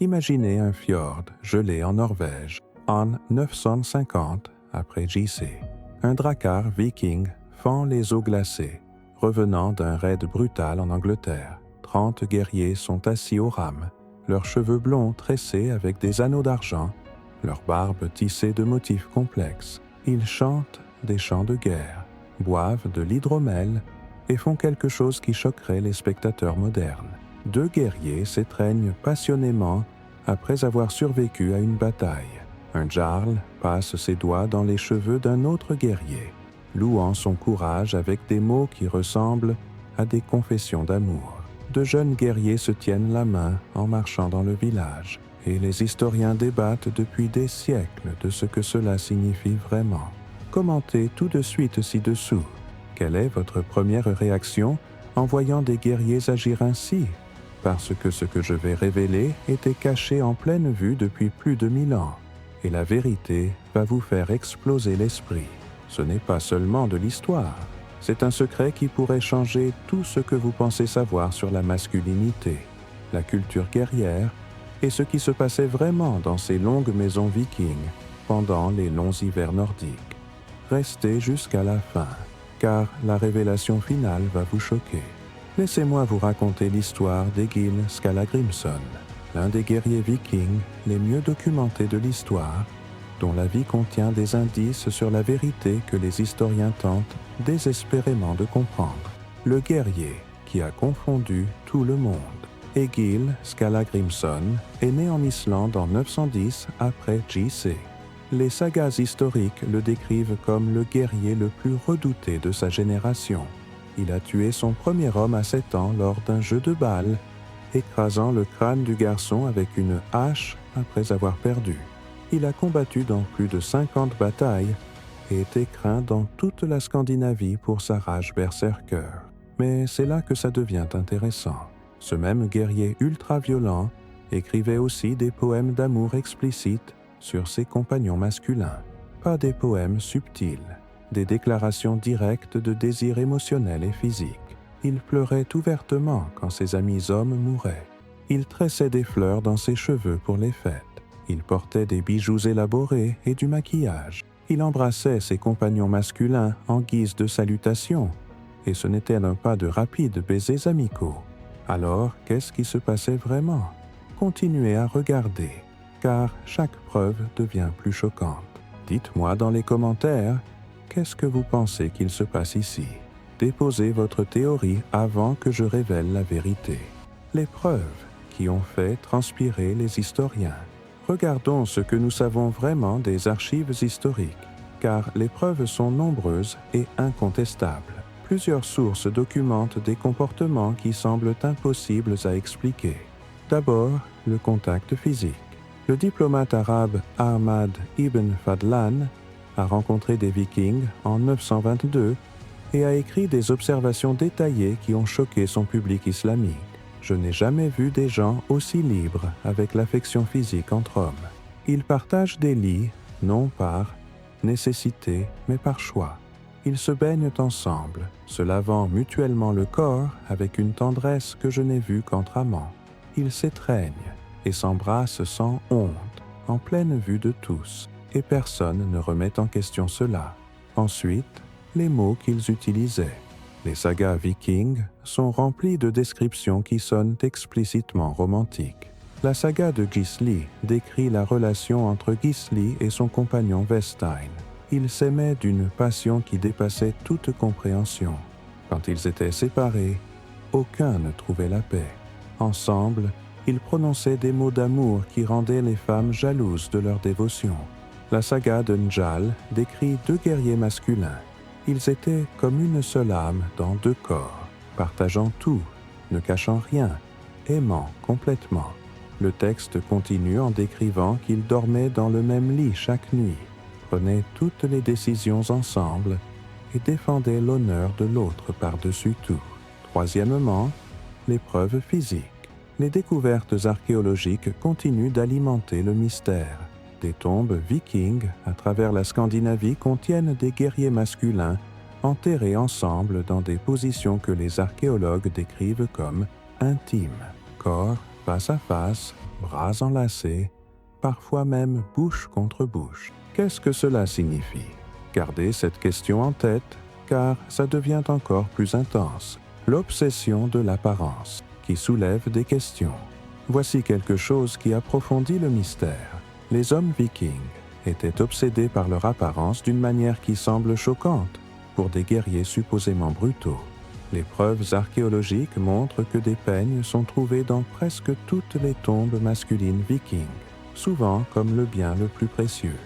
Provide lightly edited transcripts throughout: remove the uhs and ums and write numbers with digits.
Imaginez un fjord gelé en Norvège en 950 après JC. Un drakkar viking fend les eaux glacées, revenant d'un raid brutal en Angleterre. 30 guerriers sont assis aux rames, leurs cheveux blonds tressés avec des anneaux d'argent, leurs barbes tissées de motifs complexes. Ils chantent des chants de guerre, boivent de l'hydromel et font quelque chose qui choquerait les spectateurs modernes. 2 guerriers s'étreignent passionnément après avoir survécu à une bataille. Un jarl passe ses doigts dans les cheveux d'un autre guerrier, louant son courage avec des mots qui ressemblent à des confessions d'amour. 2 jeunes guerriers se tiennent la main en marchant dans le village, et les historiens débattent depuis des siècles de ce que cela signifie vraiment. Commentez tout de suite ci-dessous. Quelle est votre première réaction en voyant des guerriers agir ainsi? Parce que ce que je vais révéler était caché en pleine vue depuis plus de 1000 ans, et la vérité va vous faire exploser l'esprit. Ce n'est pas seulement de l'histoire, c'est un secret qui pourrait changer tout ce que vous pensez savoir sur la masculinité, la culture guerrière et ce qui se passait vraiment dans ces longues maisons vikings pendant les longs hivers nordiques. Restez jusqu'à la fin, car la révélation finale va vous choquer. Laissez-moi vous raconter l'histoire d'Egil Skallagrimson, l'un des guerriers vikings les mieux documentés de l'histoire, dont la vie contient des indices sur la vérité que les historiens tentent désespérément de comprendre. Le guerrier qui a confondu tout le monde. Egil Skallagrimson est né en Islande en 910 après JC. Les sagas historiques le décrivent comme le guerrier le plus redouté de sa génération. Il a tué son premier homme à 7 ans lors d'un jeu de balle, écrasant le crâne du garçon avec une hache après avoir perdu. Il a combattu dans plus de 50 batailles et était craint dans toute la Scandinavie pour sa rage berserker. Mais c'est là que ça devient intéressant. Ce même guerrier ultra-violent écrivait aussi des poèmes d'amour explicites sur ses compagnons masculins. Pas des poèmes subtils, des déclarations directes de désir émotionnel et physique. Il pleurait ouvertement quand ses amis hommes mouraient. Il tressait des fleurs dans ses cheveux pour les fêtes. Il portait des bijoux élaborés et du maquillage. Il embrassait ses compagnons masculins en guise de salutation, et ce n'était pas de rapides baisers amicaux. Alors, qu'est-ce qui se passait vraiment? Continuez à regarder, car chaque preuve devient plus choquante. Dites-moi dans les commentaires, qu'est-ce que vous pensez qu'il se passe ici? Déposez votre théorie avant que je révèle la vérité. Les preuves qui ont fait transpirer les historiens. Regardons ce que nous savons vraiment des archives historiques, car les preuves sont nombreuses et incontestables. Plusieurs sources documentent des comportements qui semblent impossibles à expliquer. D'abord, le contact physique. Le diplomate arabe Ahmad ibn Fadlan a rencontré des Vikings en 922 et a écrit des observations détaillées qui ont choqué son public islamique. Je n'ai jamais vu des gens aussi libres avec l'affection physique entre hommes. Ils partagent des lits, non par nécessité, mais par choix. Ils se baignent ensemble, se lavant mutuellement le corps avec une tendresse que je n'ai vue qu'entre amants. Ils s'étreignent et s'embrassent sans honte, en pleine vue de tous, et personne ne remet en question cela. Ensuite, les mots qu'ils utilisaient. Les sagas vikings sont remplies de descriptions qui sonnent explicitement romantiques. La saga de Gisli décrit la relation entre Gisli et son compagnon Vestein. Ils s'aimaient d'une passion qui dépassait toute compréhension. Quand ils étaient séparés, aucun ne trouvait la paix. Ensemble, ils prononçaient des mots d'amour qui rendaient les femmes jalouses de leur dévotion. La saga de Njal décrit 2 guerriers masculins. Ils étaient comme une seule âme dans 2 corps, partageant tout, ne cachant rien, aimant complètement. Le texte continue en décrivant qu'ils dormaient dans le même lit chaque nuit, prenaient toutes les décisions ensemble et défendaient l'honneur de l'autre par-dessus tout. Troisièmement, les preuves physiques. Les découvertes archéologiques continuent d'alimenter le mystère. Des tombes vikings à travers la Scandinavie contiennent des guerriers masculins enterrés ensemble dans des positions que les archéologues décrivent comme intimes. Corps face à face, bras enlacés, parfois même bouche contre bouche. Qu'est-ce que cela signifie? Gardez cette question en tête, car ça devient encore plus intense. L'obsession de l'apparence, qui soulève des questions. Voici quelque chose qui approfondit le mystère. Les hommes vikings étaient obsédés par leur apparence d'une manière qui semble choquante pour des guerriers supposément brutaux. Les preuves archéologiques montrent que des peignes sont trouvés dans presque toutes les tombes masculines vikings, souvent comme le bien le plus précieux.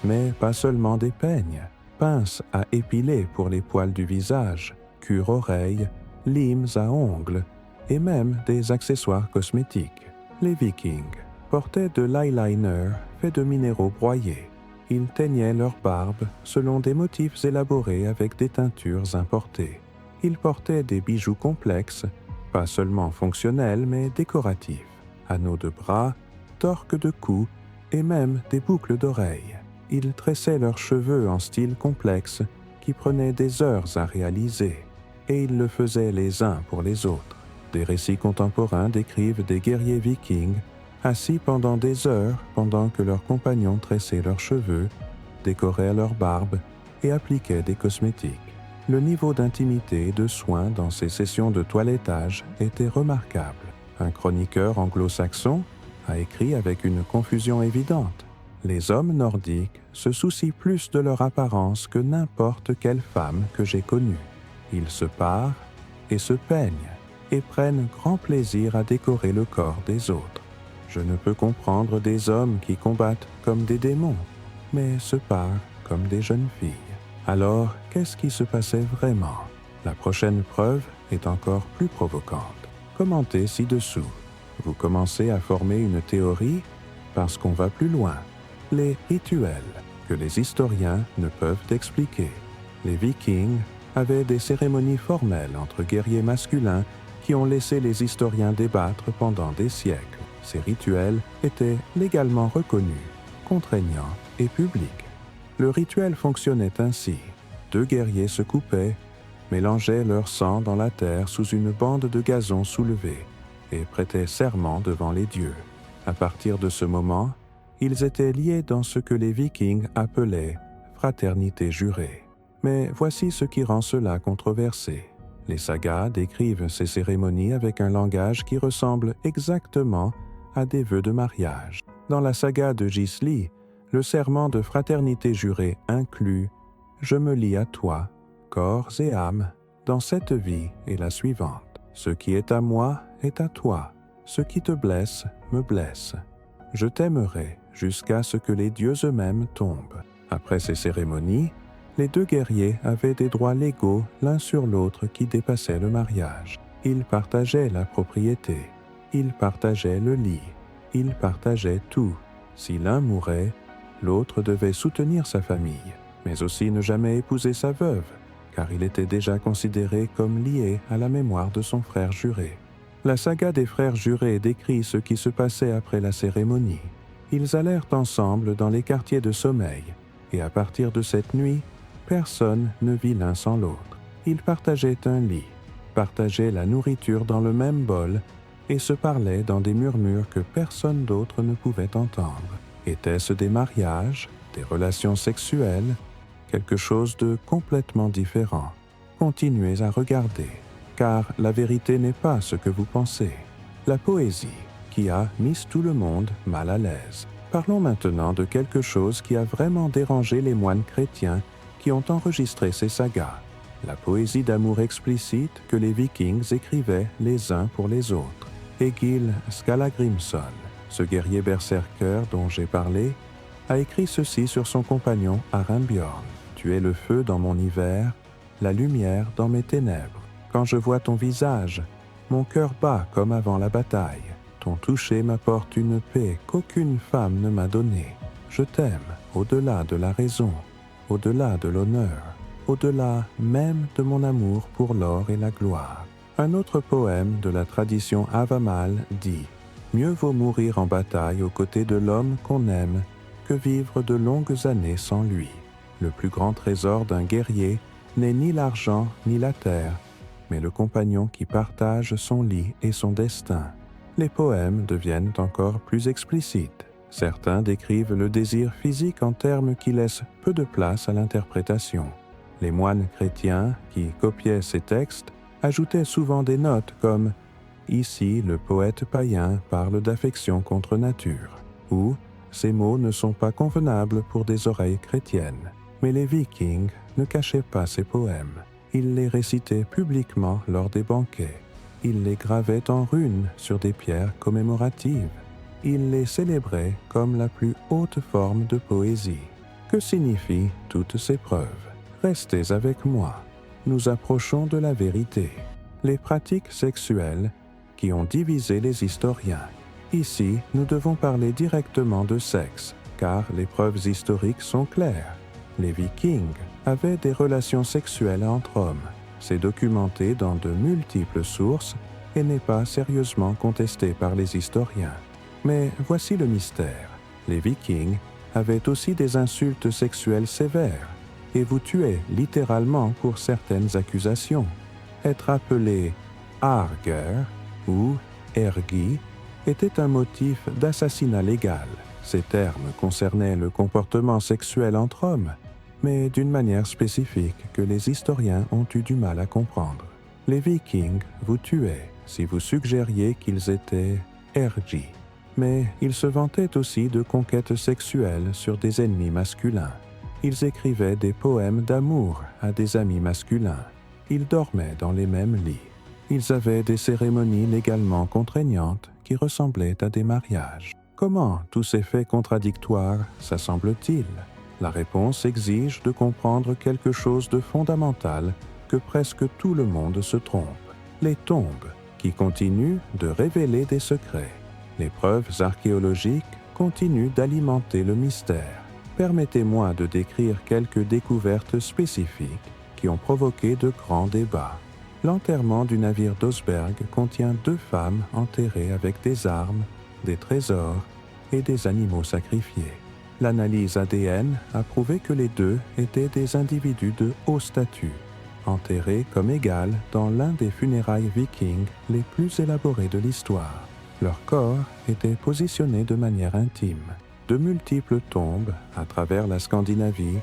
Mais pas seulement des peignes, pinces à épiler pour les poils du visage, cure-oreilles, limes à ongles et même des accessoires cosmétiques. Les Vikings portaient de l'eyeliner fait de minéraux broyés. Ils teignaient leur barbe selon des motifs élaborés avec des teintures importées. Ils portaient des bijoux complexes, pas seulement fonctionnels mais décoratifs, anneaux de bras, torques de cou et même des boucles d'oreilles. Ils tressaient leurs cheveux en style complexe qui prenait des heures à réaliser, et ils le faisaient les uns pour les autres. Des récits contemporains décrivent des guerriers vikings assis pendant des heures pendant que leurs compagnons tressaient leurs cheveux, décoraient leur barbe et appliquaient des cosmétiques. Le niveau d'intimité et de soin dans ces sessions de toilettage était remarquable. Un chroniqueur anglo-saxon a écrit avec une confusion évidente: les hommes nordiques se soucient plus de leur apparence que n'importe quelle femme que j'ai connue. Ils se parent et se peignent et prennent grand plaisir à décorer le corps des autres. Je ne peux comprendre des hommes qui combattent comme des démons, mais se parent comme des jeunes filles. Alors, qu'est-ce qui se passait vraiment? La prochaine preuve est encore plus provocante. Commentez ci-dessous. Vous commencez à former une théorie parce qu'on va plus loin. Les rituels que les historiens ne peuvent expliquer. Les Vikings avaient des cérémonies formelles entre guerriers masculins qui ont laissé les historiens débattre pendant des siècles. Ces rituels étaient légalement reconnus, contraignants et publics. Le rituel fonctionnait ainsi. 2 guerriers se coupaient, mélangeaient leur sang dans la terre sous une bande de gazon soulevée et prêtaient serment devant les dieux. À partir de ce moment, ils étaient liés dans ce que les Vikings appelaient « fraternité jurée ». Mais voici ce qui rend cela controversé. Les sagas décrivent ces cérémonies avec un langage qui ressemble exactement à des vœux de mariage. Dans la saga de Gisli, le serment de fraternité jurée inclut « Je me lie à toi, corps et âme, dans cette vie et la suivante. Ce qui est à moi est à toi. Ce qui te blesse me blesse. Je t'aimerai jusqu'à ce que les dieux eux-mêmes tombent. » Après ces cérémonies, les 2 guerriers avaient des droits légaux l'un sur l'autre qui dépassaient le mariage. Ils partageaient la propriété. Ils partageaient le lit. Ils partageaient tout. Si l'un mourait, l'autre devait soutenir sa famille, mais aussi ne jamais épouser sa veuve, car il était déjà considéré comme lié à la mémoire de son frère juré. La saga des frères jurés décrit ce qui se passait après la cérémonie. Ils allèrent ensemble dans les quartiers de sommeil, et à partir de cette nuit, personne ne vit l'un sans l'autre. Ils partageaient un lit, partageaient la nourriture dans le même bol et se parlaient dans des murmures que personne d'autre ne pouvait entendre. Était-ce des mariages, des relations sexuelles, quelque chose de complètement différent? Continuez à regarder, car la vérité n'est pas ce que vous pensez. La poésie, qui a mis tout le monde mal à l'aise. Parlons maintenant de quelque chose qui a vraiment dérangé les moines chrétiens qui ont enregistré ces sagas. La poésie d'amour explicite que les Vikings écrivaient les uns pour les autres. Egil Skallagrimson, ce guerrier berserker dont j'ai parlé, a écrit ceci sur son compagnon Arinbjorn. « Tu es le feu dans mon hiver, la lumière dans mes ténèbres. Quand je vois ton visage, mon cœur bat comme avant la bataille. Ton toucher m'apporte une paix qu'aucune femme ne m'a donnée. Je t'aime au-delà de la raison, au-delà de l'honneur, au-delà même de mon amour pour l'or et la gloire. » Un autre poème de la tradition Havamal dit « Mieux vaut mourir en bataille aux côtés de l'homme qu'on aime que vivre de longues années sans lui. Le plus grand trésor d'un guerrier n'est ni l'argent ni la terre, mais le compagnon qui partage son lit et son destin. Les poèmes deviennent encore plus explicites. Certains décrivent le désir physique en termes qui laissent peu de place à l'interprétation. Les moines chrétiens qui copiaient ces textes ajoutaient souvent des notes comme « Ici, le poète païen parle d'affection contre nature » ou « Ces mots ne sont pas convenables pour des oreilles chrétiennes ». Mais les Vikings ne cachaient pas ces poèmes. Ils les récitaient publiquement lors des banquets. Ils les gravaient en runes sur des pierres commémoratives. Ils les célébraient comme la plus haute forme de poésie. Que signifient toutes ces preuves? Restez avec moi. Nous approchons de la vérité. Les pratiques sexuelles qui ont divisé les historiens. Ici, nous devons parler directement de sexe, car les preuves historiques sont claires. Les Vikings avaient des relations sexuelles entre hommes. C'est documenté dans de multiples sources et n'est pas sérieusement contesté par les historiens. Mais voici le mystère. Les Vikings avaient aussi des insultes sexuelles sévères, et vous tuez littéralement pour certaines accusations. Être appelé « arger » ou « ergi » était un motif d'assassinat légal. Ces termes concernaient le comportement sexuel entre hommes, mais d'une manière spécifique que les historiens ont eu du mal à comprendre. Les Vikings vous tuaient si vous suggériez qu'ils étaient ergi. Mais ils se vantaient aussi de conquêtes sexuelles sur des ennemis masculins. Ils écrivaient des poèmes d'amour à des amis masculins. Ils dormaient dans les mêmes lits. Ils avaient des cérémonies légalement contraignantes qui ressemblaient à des mariages. Comment tous ces faits contradictoires s'assemblent-ils? La réponse exige de comprendre quelque chose de fondamental que presque tout le monde se trompe. Les tombes, qui continuent de révéler des secrets. Les preuves archéologiques continuent d'alimenter le mystère. Permettez-moi de décrire quelques découvertes spécifiques qui ont provoqué de grands débats. L'enterrement du navire d'Osberg contient 2 femmes enterrées avec des armes, des trésors et des animaux sacrifiés. L'analyse ADN a prouvé que les 2 étaient des individus de haut statut, enterrés comme égales dans l'un des funérailles vikings les plus élaborés de l'histoire. Leurs corps étaient positionnés de manière intime. De multiples tombes, à travers la Scandinavie,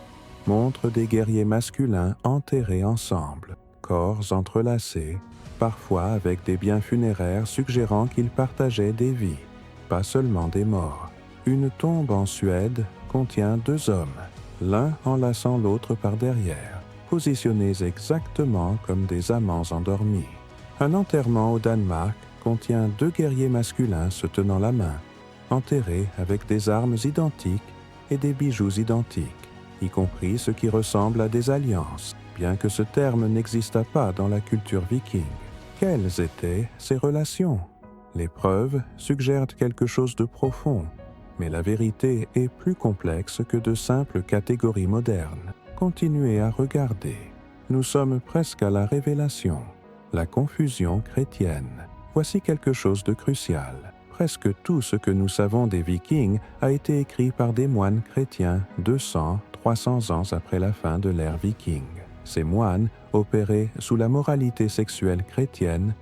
montrent des guerriers masculins enterrés ensemble, corps entrelacés, parfois avec des biens funéraires suggérant qu'ils partageaient des vies, pas seulement des morts. Une tombe en Suède contient 2 hommes, l'un enlaçant l'autre par derrière, positionnés exactement comme des amants endormis. Un enterrement au Danemark contient 2 guerriers masculins se tenant la main, enterrés avec des armes identiques et des bijoux identiques, y compris ce qui ressemble à des alliances, bien que ce terme n'existât pas dans la culture viking. Quelles étaient ces relations? Les preuves suggèrent quelque chose de profond, mais la vérité est plus complexe que de simples catégories modernes. Continuez à regarder. Nous sommes presque à la révélation. La confusion chrétienne. Voici quelque chose de crucial. Presque tout ce que nous savons des Vikings a été écrit par des moines chrétiens 200-300 ans après la fin de l'ère viking. Ces moines opéraient sous la moralité sexuelle chrétienne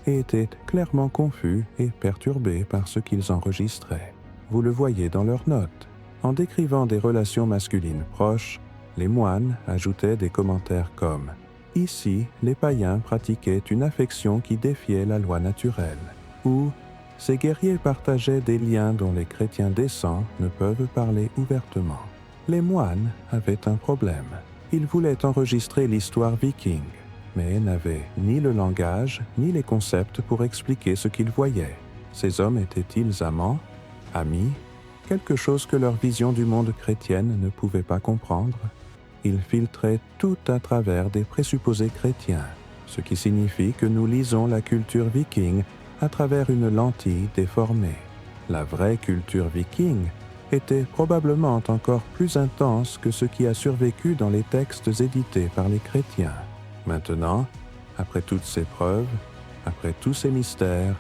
et étaient clairement confus et perturbés par ce qu'ils enregistraient. Vous le voyez dans leurs notes. En décrivant des relations masculines proches, les moines ajoutaient des commentaires comme « Ici, les païens pratiquaient une affection qui défiait la loi naturelle » ou « Ces guerriers partageaient des liens dont les chrétiens décents ne peuvent parler ouvertement ». Les moines avaient un problème. Ils voulaient enregistrer l'histoire viking, mais n'avaient ni le langage ni les concepts pour expliquer ce qu'ils voyaient. Ces hommes étaient-ils amants, amis, quelque chose que leur vision du monde chrétienne ne pouvait pas comprendre? Ils filtraient tout à travers des présupposés chrétiens, ce qui signifie que nous lisons la culture viking à travers une lentille déformée. La vraie culture viking était probablement encore plus intense que ce qui a survécu dans les textes édités par les chrétiens. Maintenant, après toutes ces preuves, après tous ces mystères,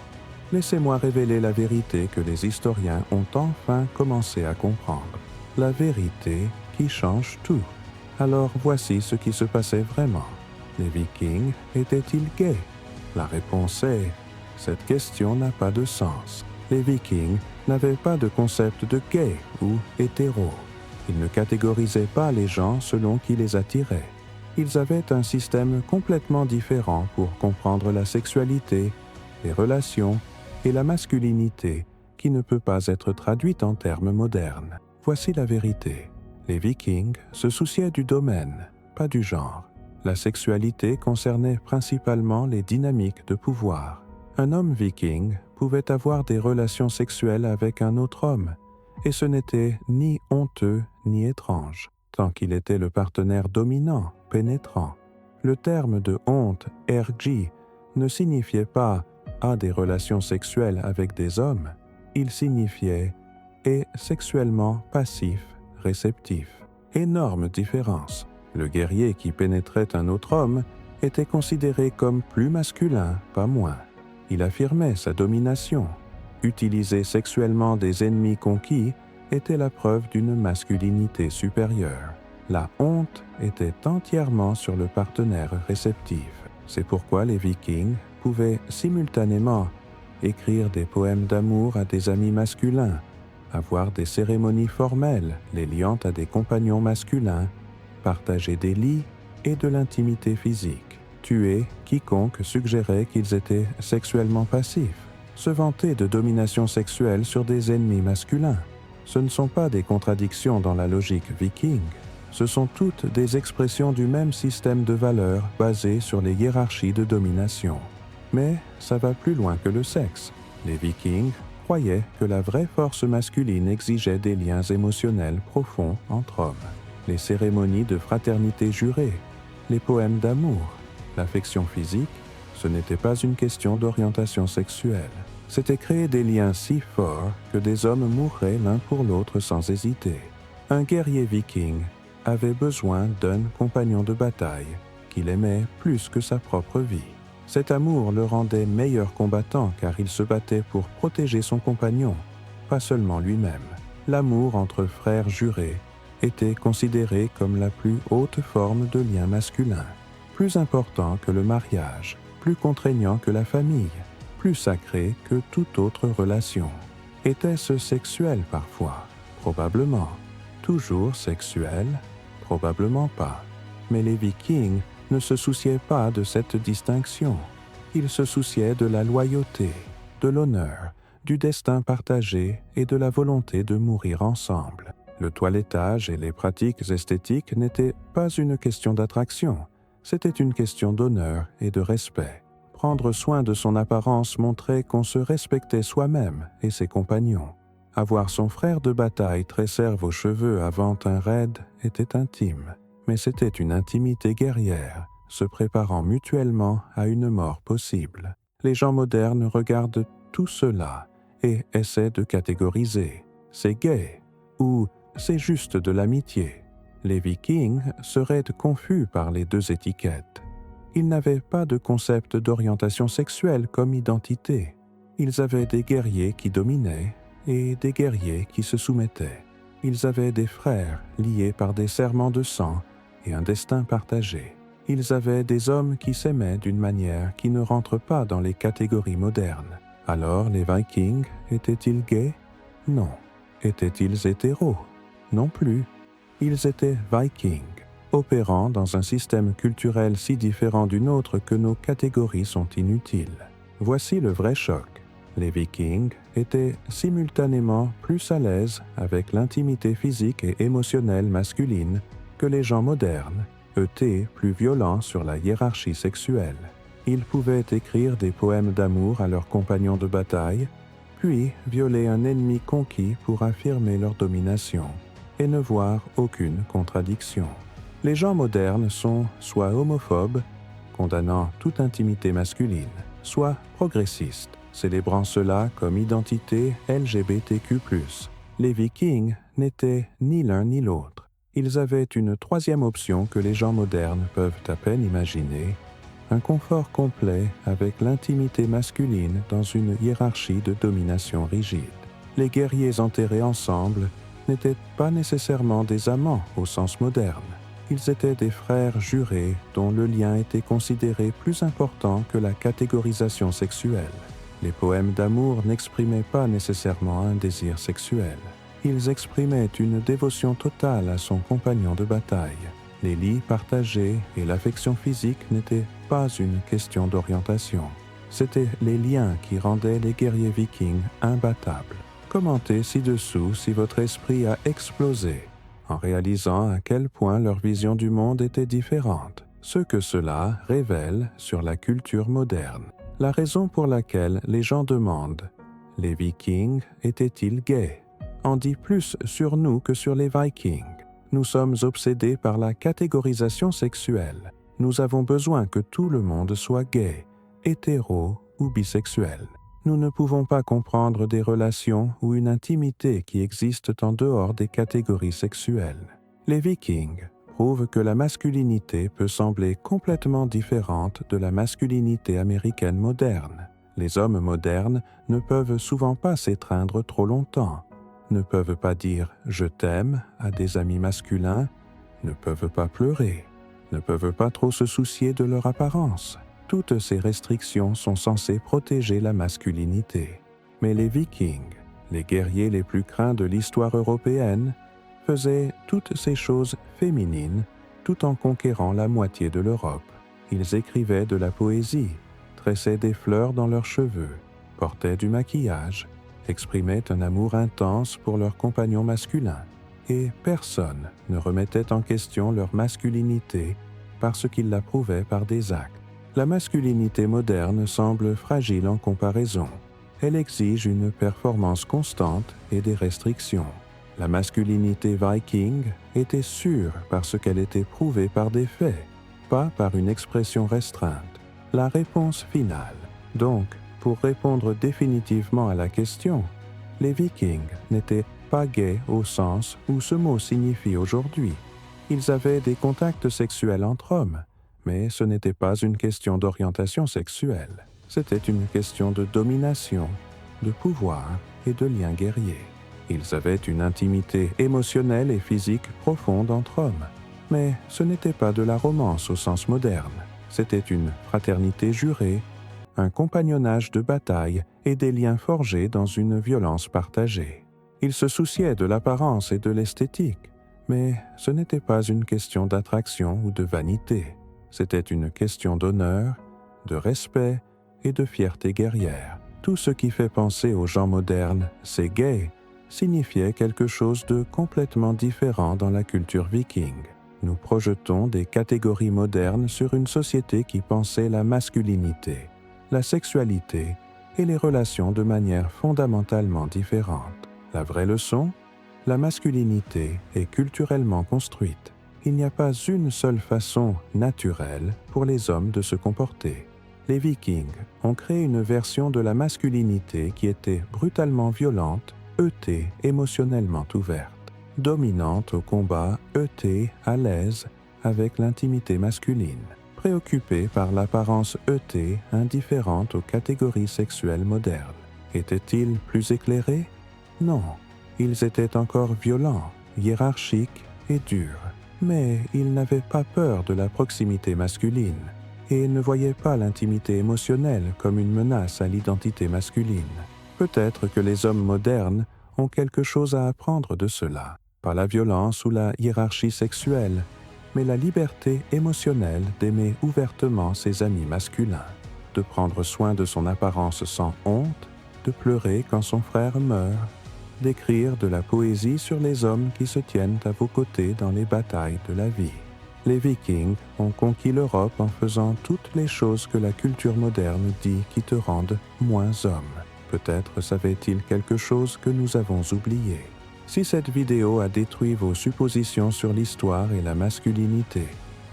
laissez-moi révéler la vérité que les historiens ont enfin commencé à comprendre. La vérité qui change tout. Alors voici ce qui se passait vraiment. Les Vikings étaient-ils gays? La réponse est cette question n'a pas de sens. Les Vikings n'avaient pas de concept de gay ou hétéro. Ils ne catégorisaient pas les gens selon qui les attirait. Ils avaient un système complètement différent pour comprendre la sexualité, les relations et la masculinité qui ne peut pas être traduite en termes modernes. Voici la vérité. Les Vikings se souciaient du domaine, pas du genre. La sexualité concernait principalement les dynamiques de pouvoir. Un homme viking pouvait avoir des relations sexuelles avec un autre homme, et ce n'était ni honteux ni étrange, tant qu'il était le partenaire dominant, pénétrant. Le terme de honte, ergi, ne signifiait pas « a des relations sexuelles avec des hommes », il signifiait « est sexuellement passif, réceptif ». Énorme différence. Le guerrier qui pénétrait un autre homme était considéré comme plus masculin, pas moins. Il affirmait sa domination. Utiliser sexuellement des ennemis conquis était la preuve d'une masculinité supérieure. La honte était entièrement sur le partenaire réceptif. C'est pourquoi les Vikings pouvaient simultanément écrire des poèmes d'amour à des amis masculins, avoir des cérémonies formelles les liant à des compagnons masculins, partager des lits et de l'intimité physique, tuer quiconque suggérait qu'ils étaient sexuellement passifs, se vanter de domination sexuelle sur des ennemis masculins. Ce ne sont pas des contradictions dans la logique viking, ce sont toutes des expressions du même système de valeurs basé sur les hiérarchies de domination. Mais ça va plus loin que le sexe. Les Vikings croyaient que la vraie force masculine exigeait des liens émotionnels profonds entre hommes. Les cérémonies de fraternité jurée, les poèmes d'amour, l'affection physique, ce n'était pas une question d'orientation sexuelle. C'était créer des liens si forts que des hommes mourraient l'un pour l'autre sans hésiter. Un guerrier viking avait besoin d'un compagnon de bataille qu'il aimait plus que sa propre vie. Cet amour le rendait meilleur combattant car il se battait pour protéger son compagnon, pas seulement lui-même. L'amour entre frères jurés était considéré comme la plus haute forme de lien masculin, plus important que le mariage, plus contraignant que la famille, plus sacré que toute autre relation. Était-ce sexuel parfois? Probablement. Toujours sexuel? Probablement pas. Mais les Vikings ne se souciaient pas de cette distinction. Ils se souciaient de la loyauté, de l'honneur, du destin partagé et de la volonté de mourir ensemble. Le toilettage et les pratiques esthétiques n'étaient pas une question d'attraction, c'était une question d'honneur et de respect. Prendre soin de son apparence montrait qu'on se respectait soi-même et ses compagnons. Avoir son frère de bataille tresser vos cheveux avant un raid était intime, mais c'était une intimité guerrière, se préparant mutuellement à une mort possible. Les gens modernes regardent tout cela et essaient de catégoriser. C'est gay ou c'est juste de l'amitié. Les Vikings seraient confus par les deux étiquettes. Ils n'avaient pas de concept d'orientation sexuelle comme identité. Ils avaient des guerriers qui dominaient et des guerriers qui se soumettaient. Ils avaient des frères liés par des serments de sang et un destin partagé. Ils avaient des hommes qui s'aimaient d'une manière qui ne rentre pas dans les catégories modernes. Alors les Vikings étaient-ils gays? Non. Étaient-ils hétéros? Non plus. Ils étaient Vikings, opérant dans un système culturel si différent du nôtre que nos catégories sont inutiles. Voici le vrai choc. Les Vikings étaient simultanément plus à l'aise avec l'intimité physique et émotionnelle masculine que les gens modernes, étaient plus violents sur la hiérarchie sexuelle. Ils pouvaient écrire des poèmes d'amour à leurs compagnons de bataille, puis violer un ennemi conquis pour affirmer leur domination, et ne voir aucune contradiction. Les gens modernes sont soit homophobes, condamnant toute intimité masculine, soit progressistes, célébrant cela comme identité LGBTQ+. Les Vikings n'étaient ni l'un ni l'autre. Ils avaient une troisième option que les gens modernes peuvent à peine imaginer, un confort complet avec l'intimité masculine dans une hiérarchie de domination rigide. Les guerriers enterrés ensemble n'étaient pas nécessairement des amants au sens moderne. Ils étaient des frères jurés dont le lien était considéré plus important que la catégorisation sexuelle. Les poèmes d'amour n'exprimaient pas nécessairement un désir sexuel. Ils exprimaient une dévotion totale à son compagnon de bataille. Les lits partagés et l'affection physique n'étaient pas une question d'orientation. C'étaient les liens qui rendaient les guerriers vikings imbattables. Commentez ci-dessous si votre esprit a explosé en réalisant à quel point leur vision du monde était différente, ce que cela révèle sur la culture moderne. La raison pour laquelle les gens demandent « Les Vikings étaient-ils gays ?» en dit plus sur nous que sur les Vikings. Nous sommes obsédés par la catégorisation sexuelle. Nous avons besoin que tout le monde soit gay, hétéro ou bisexuel. Nous ne pouvons pas comprendre des relations ou une intimité qui existent en dehors des catégories sexuelles. Les Vikings prouvent que la masculinité peut sembler complètement différente de la masculinité américaine moderne. Les hommes modernes ne peuvent souvent pas s'étreindre trop longtemps, ne peuvent pas dire « je t'aime » à des amis masculins, ne peuvent pas pleurer, ne peuvent pas trop se soucier de leur apparence. Toutes ces restrictions sont censées protéger la masculinité. Mais les Vikings, les guerriers les plus craints de l'histoire européenne, faisaient toutes ces choses féminines tout en conquérant la moitié de l'Europe. Ils écrivaient de la poésie, tressaient des fleurs dans leurs cheveux, portaient du maquillage, exprimaient un amour intense pour leurs compagnons masculins, et personne ne remettait en question leur masculinité parce qu'ils la prouvaient par des actes. La masculinité moderne semble fragile en comparaison. Elle exige une performance constante et des restrictions. La masculinité viking était sûre parce qu'elle était prouvée par des faits, pas par une expression restreinte. La réponse finale. Donc, pour répondre définitivement à la question, les Vikings n'étaient pas gays au sens où ce mot signifie aujourd'hui. Ils avaient des contacts sexuels entre hommes, mais ce n'était pas une question d'orientation sexuelle. C'était une question de domination, de pouvoir et de liens guerriers. Ils avaient une intimité émotionnelle et physique profonde entre hommes, mais ce n'était pas de la romance au sens moderne. C'était une fraternité jurée, un compagnonnage de bataille et des liens forgés dans une violence partagée. Ils se souciaient de l'apparence et de l'esthétique, mais ce n'était pas une question d'attraction ou de vanité. C'était une question d'honneur, de respect et de fierté guerrière. Tout ce qui fait penser aux gens modernes « c'est gay » signifiait quelque chose de complètement différent dans la culture viking. Nous projetons des catégories modernes sur une société qui pensait la masculinité, la sexualité et les relations de manière fondamentalement différente. La vraie leçon ? La masculinité est culturellement construite. Il n'y a pas une seule façon naturelle pour les hommes de se comporter. Les Vikings ont créé une version de la masculinité qui était brutalement violente, heurtée, émotionnellement ouverte, dominante au combat, heurtée, à l'aise avec l'intimité masculine, préoccupée par l'apparence heurtée, indifférente aux catégories sexuelles modernes. Étaient-ils plus éclairés ? Non. Ils étaient encore violents, hiérarchiques et durs. Mais ils n'avaient pas peur de la proximité masculine et ne voyaient pas l'intimité émotionnelle comme une menace à l'identité masculine. Peut-être que les hommes modernes ont quelque chose à apprendre de cela, pas la violence ou la hiérarchie sexuelle, mais la liberté émotionnelle d'aimer ouvertement ses amis masculins, de prendre soin de son apparence sans honte, de pleurer quand son frère meurt, d'écrire de la poésie sur les hommes qui se tiennent à vos côtés dans les batailles de la vie. Les Vikings ont conquis l'Europe en faisant toutes les choses que la culture moderne dit qui te rendent moins homme. Peut-être savait-il quelque chose que nous avons oublié. Si cette vidéo a détruit vos suppositions sur l'histoire et la masculinité,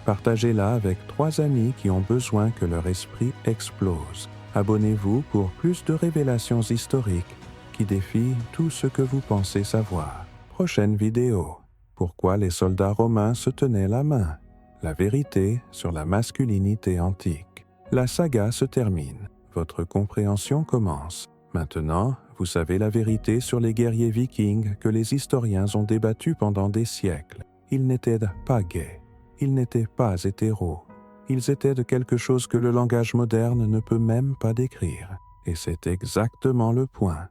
partagez-la avec 3 amis qui ont besoin que leur esprit explose. Abonnez-vous pour plus de révélations historiques qui défient tout ce que vous pensez savoir. Prochaine vidéo. Pourquoi les soldats romains se tenaient la main? La vérité sur la masculinité antique. La saga se termine. Votre compréhension commence. Maintenant, vous savez la vérité sur les guerriers vikings que les historiens ont débattu pendant des siècles. Ils n'étaient pas gays. Ils n'étaient pas hétéros. Ils étaient de quelque chose que le langage moderne ne peut même pas décrire. Et c'est exactement le point.